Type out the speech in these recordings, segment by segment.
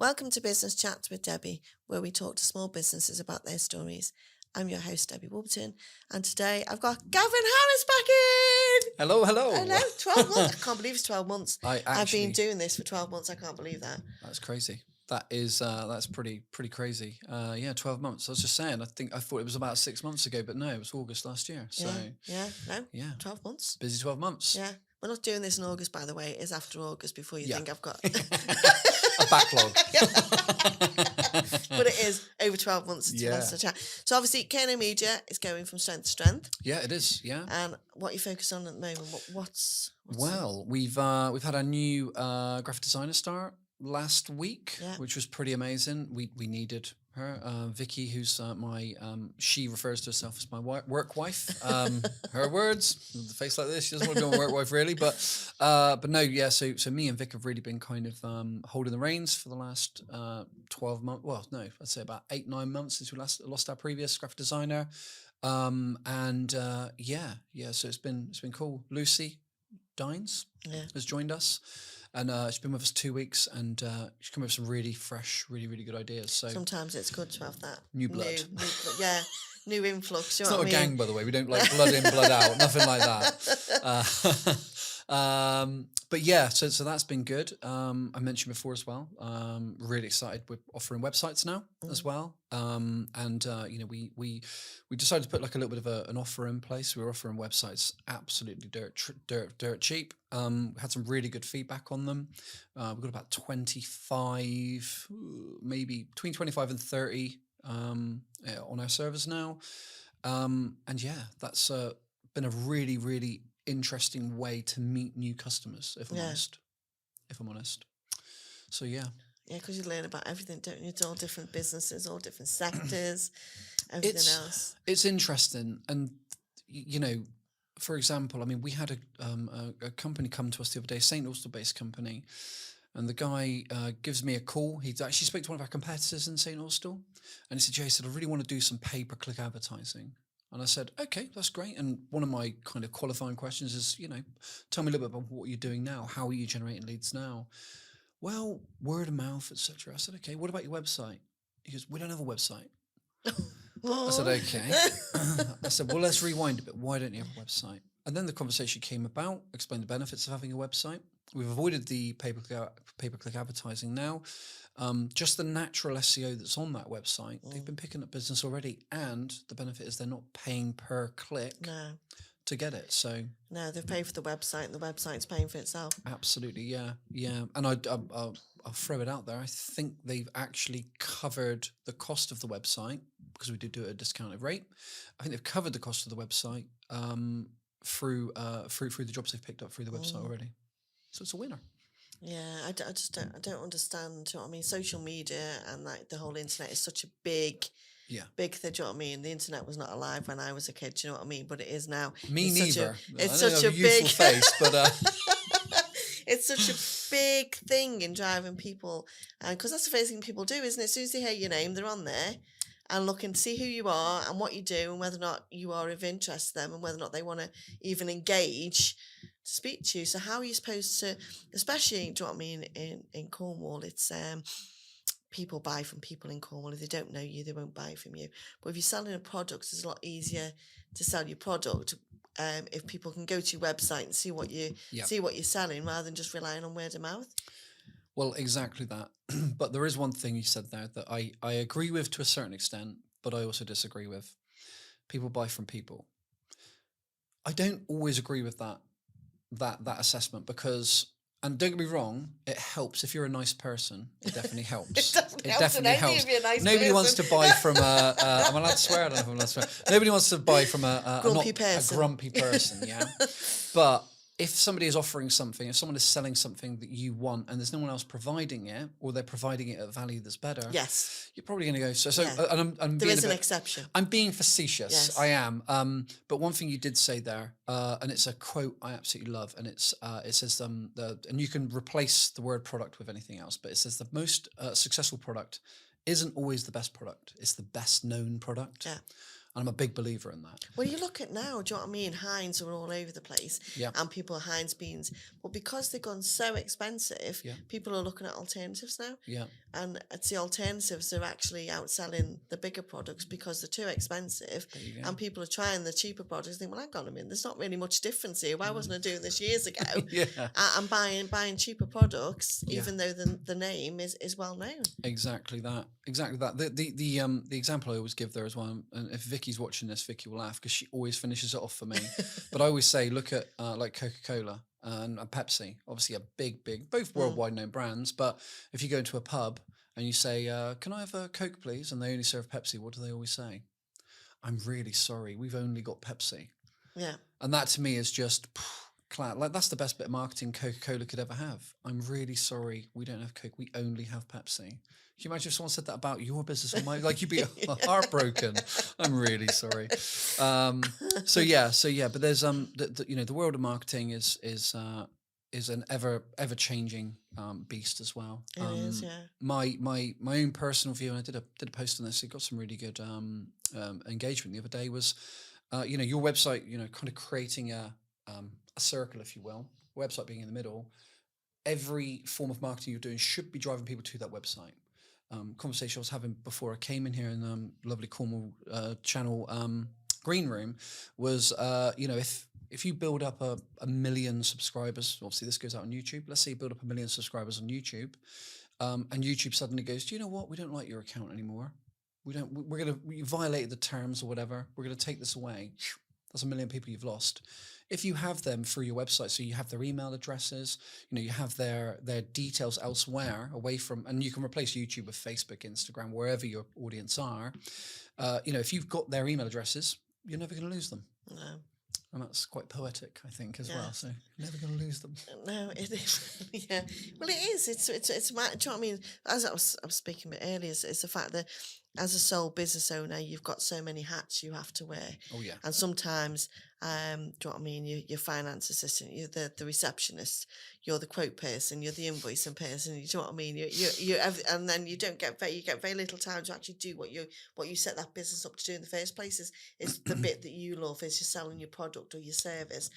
Welcome to Business Chats with Debbie, where we talk to small businesses about their stories. I'm your host, Debbie Warburton, and today I've got Gavin Harris back in. Hello. Hello, 12 months. I can't believe it's 12 months. I've been Actually, doing this for 12 months. I can't believe that. that's crazy. That's pretty crazy. 12 months. I was just saying, I thought it was about 6 months ago, but no, it was August last year. So Yeah, 12 months. Busy 12 months. Yeah, we're not doing this in August, by the way. It is after August before you think I've got a backlog. But it is over 12 months to last a chat. So obviously, Kernow Media is going from strength to strength. Yeah, it is. Yeah. And what are you focused on at the moment? What's well, we've had our new graphic designer start last week, which was pretty amazing. We needed her, Vicky, who's my she refers to herself as my work wife. Her words, with a face like this, she doesn't want to be my work wife really, but no, yeah. So me and Vic have really been kind of holding the reins for the last 12 months. Well, no, I'd say about 8-9 months since we lost our previous graphic designer. So it's been cool. Lucy Dines has joined us. And she's been with us 2 weeks, and she's come up with some really fresh, really good ideas. So sometimes it's good to have that new blood, new influx. It's not a gang, by the way. We don't like blood in, blood out, nothing like that. But yeah, so that's been good. I mentioned before as well. Really excited. We're offering websites now as well. We decided to put like a little bit of an offer in place. We were offering websites absolutely dirt cheap. Had some really good feedback on them. We've got about 25, maybe between 25 and 30 on our servers now. That's been a really interesting way to meet new customers, if I'm honest. So yeah, because you learn about everything, don't you? It's all different businesses, all different sectors, everything else. It's interesting, and for example, I mean, we had a company come to us the other day, St. Austell-based company, and the guy gives me a call. He actually spoke to one of our competitors in St. Austell, and he said, Jason, I really want to do some pay-per-click advertising. And I said, okay, that's great. And one of my kind of qualifying questions is, tell me a little bit about what you're doing now. How are you generating leads now? Well, word of mouth, etc. I said, okay, what about your website? He goes, we don't have a website. I said, okay. I said, well, let's rewind a bit. Why don't you have a website? And then the conversation came about, explained the benefits of having a website. We've avoided the pay-per-click advertising now. Just the natural SEO that's on that website, they've been picking up business already, and the benefit is they're not paying per click to get it. So no, they've paid for the website, and the website's paying for itself. Absolutely, yeah. And I'll throw it out there. I think they've actually covered the cost of the website because we did do it at a discounted rate. I think they've covered the cost of the website through the jobs they've picked up through the website already. So it's a winner. Yeah, I don't understand. You know what I mean? Social media and like the whole internet is such a big thing. Do you know what I mean? The internet was not alive when I was a kid. Do you know what I mean? But it is now. Me neither. It's such a big face, but it's such a big thing in driving people, and because that's the first thing people do, isn't it? As soon as they hear your name, they're on there and looking to see who you are and what you do and whether or not you are of interest to them and whether or not they want to even engage to speak to you. So how are you supposed to, especially, do you know what I mean, in Cornwall, it's people buy from people in Cornwall. If they don't know you, they won't buy from you. But if you're selling a product, it's a lot easier to sell your product if people can go to your website and see what you're selling rather than just relying on word of mouth. Well, exactly that. But there is one thing you said there that I agree with to a certain extent, but I also disagree with. People buy from people. I don't always agree with that assessment because, and don't get me wrong, it helps if you're a nice person. It definitely helps. It definitely helps. If you're a nice Nobody person. wants to buy from a. Am I allowed to swear? I don't know if I'm allowed to swear. Nobody wants to buy from a grumpy person. Yeah, but if somebody is offering something, if someone is selling something that you want and there's no one else providing it, or they're providing it at a value that's better, you're probably going to go. So and there is an exception. I'm being facetious. Yes. I am. But one thing you did say there, and it's a quote I absolutely love, and it says and you can replace the word product with anything else, but it says the most successful product isn't always the best product. It's the best known product. Yeah. And I'm a big believer in that. Well, you look at now, do you know what I mean? Heinz are all over the place. Yeah. And people are Heinz beans. But because they've gone so expensive, Yeah. people are looking at alternatives now. Yeah. And it's the alternatives that are actually outselling the bigger products because they're too expensive. There you go. And people are trying the cheaper products and think, well, hang on a minute, there's not really much difference here. Why wasn't I doing this years ago? Yeah. And buying cheaper products, Yeah. even though the name is well known. Exactly that. Exactly that. The example I always give there as well, and if Vicky's watching this, Vicky will laugh because she always finishes it off for me. But I always say, look at like Coca-Cola and Pepsi, obviously a big, both worldwide known brands. But if you go into a pub and you say, can I have a Coke, please? And they only serve Pepsi, what do they always say? I'm really sorry, we've only got Pepsi. Yeah. And that to me is just like that's the best bit of marketing Coca-Cola could ever have. I'm really sorry, we don't have Coke, we only have Pepsi. Can you imagine if someone said that about your business or mine? Like, you'd be heartbroken. I'm really sorry. So yeah. But there's the world of marketing is an ever changing beast as well. It is, yeah. My own personal view, and I did a post on this. It got some really good engagement the other day. Was your website, kind of creating a circle, if you will. Website being in the middle. Every form of marketing you're doing should be driving people to that website. Conversation I was having before I came in here in lovely Cornwall channel green room was if you build up a million subscribers, obviously this goes out on YouTube, let's say you build up 1 million subscribers on YouTube, and YouTube suddenly goes, do you know what, we don't like your account anymore, we violated the terms or whatever, we're going to take this away. That's 1 million people you've lost. If you have them through your website, so you have their email addresses, you have their details elsewhere away from, and you can replace YouTube with Facebook, Instagram, wherever your audience are. If you've got their email addresses, you're never going to lose them. No. And that's quite poetic, I think, as well. So you're never going to lose them. No, it is. Yeah. Well, it is. It's. Do you know what I mean? As I was speaking a bit earlier, it's the fact that as a sole business owner, you've got so many hats you have to wear. Oh yeah. And sometimes, do you know what I mean? You're finance assistant, you're the receptionist, you're the quote person, you're the invoicing person. You know what I mean? You and then you get very little time to actually do what you set that business up to do in the first place. Is the bit that you love, is you're selling your product or your service,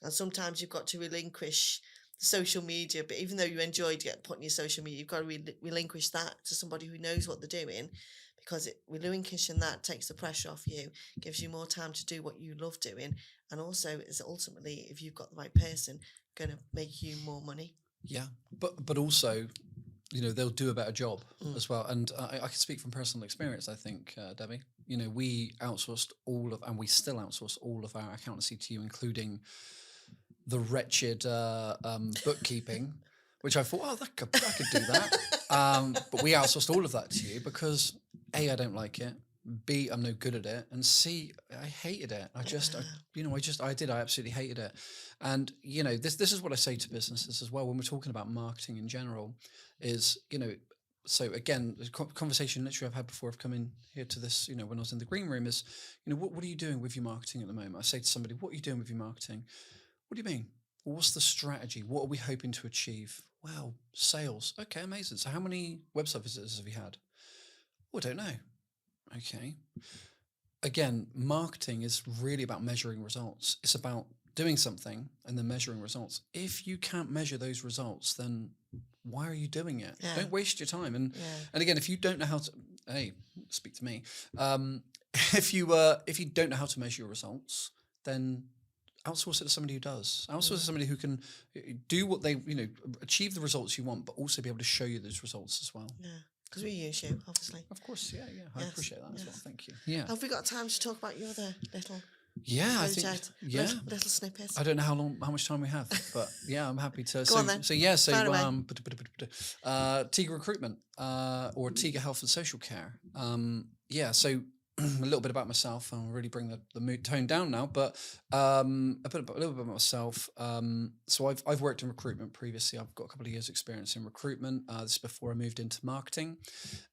and sometimes you've got to relinquish social media. But even though you enjoyed putting your social media, you've got to relinquish that to somebody who knows what they're doing. Because relinquishing that takes the pressure off you, gives you more time to do what you love doing, and also is ultimately, if you've got the right person, going to make you more money. Yeah, but also, they'll do a better job as well. And I can speak from personal experience, I think, Debbie. We outsourced and we still outsource all of our accountancy to you, including the wretched bookkeeping, which I thought, I could do that. But we outsourced all of that to you because A, I don't like it. B, I'm no good at it. And C, I hated it. I absolutely hated it. And, this is what I say to businesses as well when we're talking about marketing in general is, so again, the conversation literally I've had before I've come in here to this, when I was in the green room is, what are you doing with your marketing at the moment? I say to somebody, what are you doing with your marketing? What do you mean? Well, what's the strategy? What are we hoping to achieve? Well, sales. Okay, amazing. So how many website visitors have you had? Oh, I don't know. Okay. Again, marketing is really about measuring results. It's about doing something and then measuring results. If you can't measure those results, then why are you doing it? Yeah. Don't waste your time. And again, if you don't know how to, hey, speak to me. If you don't know how to measure your results, then outsource it to somebody who does. Outsource it to somebody who can do what they, achieve the results you want, but also be able to show you those results as well. Yeah. Because we use you, obviously. Of course, yeah. I appreciate that as well. Thank you. Yeah. Have we got time to talk about your other little? Yeah, I think. Yeah, little snippets. I don't know how much time we have, but yeah, I'm happy to. Go on then. TIGA recruitment or TIGA health and social care. So. A little bit about myself. I'll really bring the mood tone down now, but a little bit about myself. So I've worked in recruitment previously. I've got a couple of years' experience in recruitment. This is before I moved into marketing.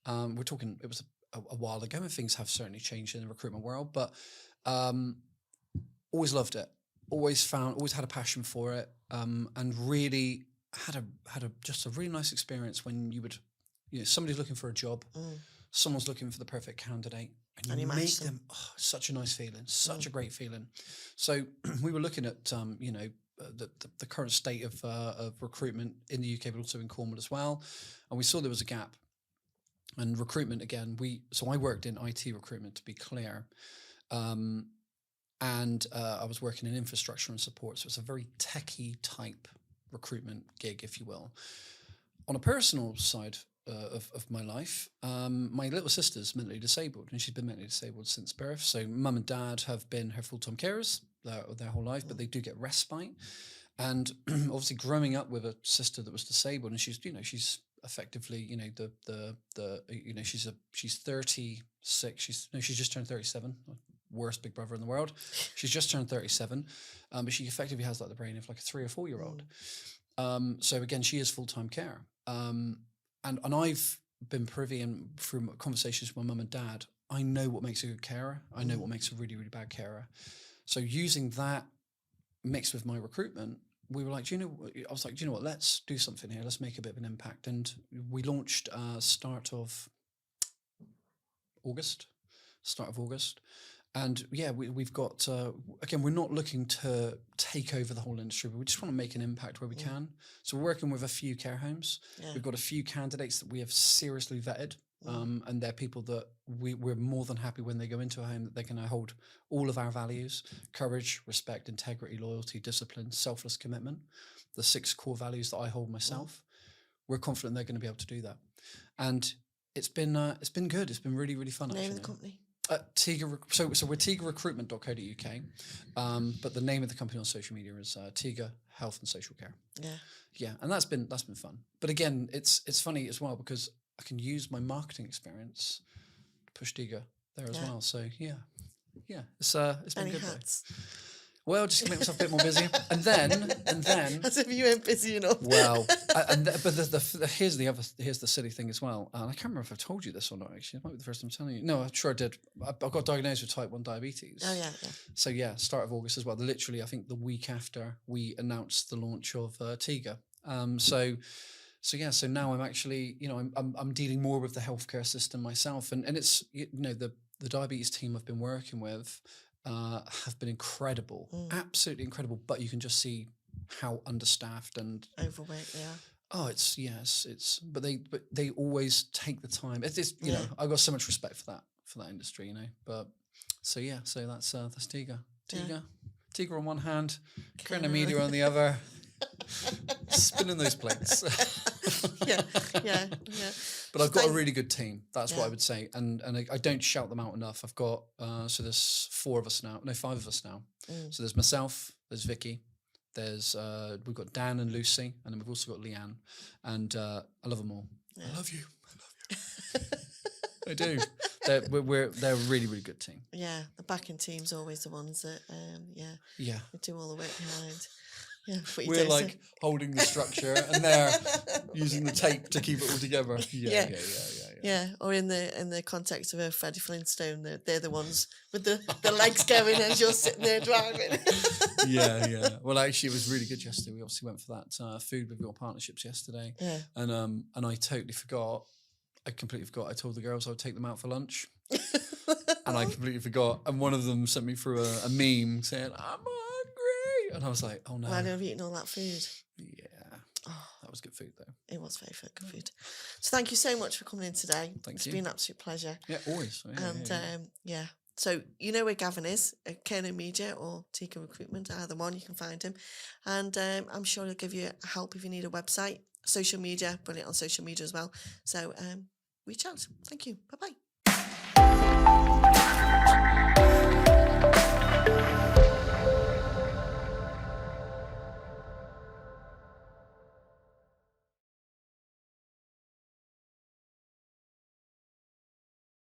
We're talking. It was a while ago, and things have certainly changed in the recruitment world. But always loved it. Always had a passion for it, and really had just a really nice experience when you would, somebody's looking for a job. Someone's looking for the perfect candidate. and you you make manage them, such a nice feeling, such a great feeling. So we were looking at, the current state of recruitment in the UK, but also in Cornwall as well. And we saw there was a gap. And recruitment, again, so I worked in IT recruitment, to be clear. And I was working in infrastructure and support. So it's a very techie type recruitment gig, if you will. On a personal side of my life, my little sister's mentally disabled, and she's been mentally disabled since birth. So mum and dad have been her full-time carers their whole life, but they do get respite. And obviously growing up with a sister that was disabled, and she's effectively, she's 36. She's just turned 37. Worst big brother in the world. She's just turned 37, but she effectively has like the brain of like a 3 or 4 year old. So again, she is full-time care. And I've been privy, and through conversations with my mum and dad, I know what makes a good carer. I know what makes a really, really bad carer. So using that mixed with my recruitment, we were like, I was like, do you know what? Let's do something here. Let's make a bit of an impact. And we launched start of August. And yeah, we've got, again, we're not looking to take over the whole industry, but we just want to make an impact where we can. So we're working with a few care homes. Yeah. We've got a few candidates that we have seriously vetted. And they're people that we're more than happy when they go into a home that they're going to hold all of our values: courage, respect, integrity, loyalty, discipline, selfless commitment, the 6 core values that I hold myself. We're confident they're going to be able to do that. And it's been good. It's been really, really fun. Name actually. of the company? Tiga. So we're tigarecruitment.co.uk, but the name of the company on social media is Tiga Health and Social Care. Yeah, and that's been fun. But again, it's funny as well because I can use my marketing experience to push Tiga there as well. So yeah, it's been good hats. Though. Well, just to make myself a bit more busy, and then as if you weren't busy enough. Well, here's the silly thing as well. And I can't remember if I told you this or not. Actually, it might be the first time I'm telling you. No, I'm sure I did. I got diagnosed with type 1 diabetes. Oh yeah. So yeah, start of August as well. Literally, I think the week after we announced the launch of Tiga. So now I'm actually, I'm dealing more with the healthcare system myself, and it's the diabetes team I've been working with. Have been incredible, absolutely incredible. But you can just see how understaffed and overweight they are. Oh, it's but they always take the time. It's I've got so much respect for that industry, But so that's Tiga. Tiga on one hand, Kernow Media on the other. Spinning those plates. yeah. But I've got a really good team. That's what I would say, and I don't shout them out enough. I've got so there's 5 of us now. So there's myself, there's Vicky, there's we've got Dan and Lucy, and then we've also got Leanne, and I love them all. Yeah. I love you. I do. They're a really, really good team. Yeah, the backing team's always the ones that they do all the work behind. Yeah, we're like holding the structure, and they're using the tape to keep it all together. Yeah. Or in the context of a Freddie Flintstone, they're the ones with the legs going as you're sitting there driving. Yeah. Well, actually, it was really good yesterday. We obviously went for that food with your partnerships yesterday. Yeah. And I totally forgot. I completely forgot. I told the girls I would take them out for lunch, and I completely forgot. And one of them sent me through a meme saying, "I'm hungry," and I was like, "Oh no!" Why have you eaten all that food? Yeah, that was good food though. It was very good food. So thank you so much for coming in today. It's been an absolute pleasure. Yeah, always. Yeah, So you know where Gavin is, at Kernow Media or Tiga Recruitment, either one, you can find him. And I'm sure he'll give you help if you need a website. Social media, brilliant on social media as well. So reach out. Thank you. Bye-bye.